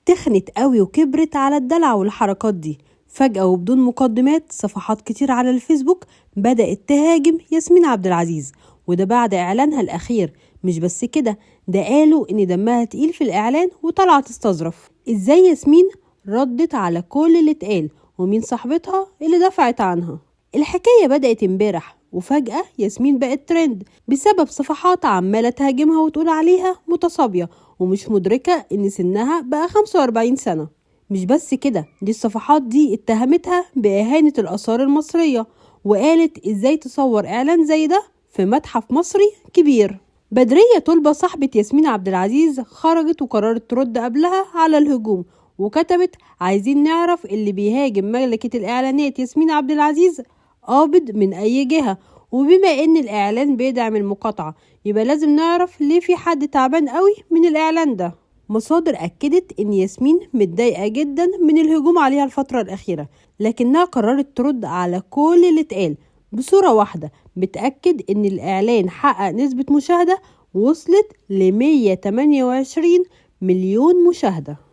تخنت قوي وكبرت على الدلع والحركات دي. فجأة وبدون مقدمات صفحات كتير على الفيسبوك بدأت تهاجم ياسمين عبد العزيز، وده بعد إعلانها الأخير. مش بس كده، ده قالوا إن دمها تقيل في الإعلان وطلعت تستظرف. إزاي ياسمين ردت على كل اللي اتقال، ومين صاحبتها اللي دفعت عنها؟ الحكاية بدأت امبارح، وفجأة ياسمين بقت ترند بسبب صفحات عمالة تهاجمها وتقول عليها متصابية ومش مدركة إن سنها بقى 45 سنة. مش بس كده، دي الصفحات دي اتهمتها بإهانة الآثار المصرية، وقالت إزاي تصور إعلان زي ده في متحف مصري كبير. بدرية طلبة صاحبة ياسمين عبد العزيز خرجت وقررت ترد قبلها على الهجوم، وكتبت: عايزين نعرف اللي بيهاجم ملكة الإعلانات ياسمين عبد العزيز قابض من أي جهة، وبما إن الإعلان بيدعم المقاطعة يبقى لازم نعرف ليه في حد تعبان قوي من الإعلان ده. مصادر أكدت إن ياسمين متضايقة جدا من الهجوم عليها الفترة الأخيرة، لكنها قررت ترد على كل اللي اتقال بصورة واحدة، بتأكد إن الإعلان حقق نسبة مشاهدة وصلت ل 128 مليون مشاهدة.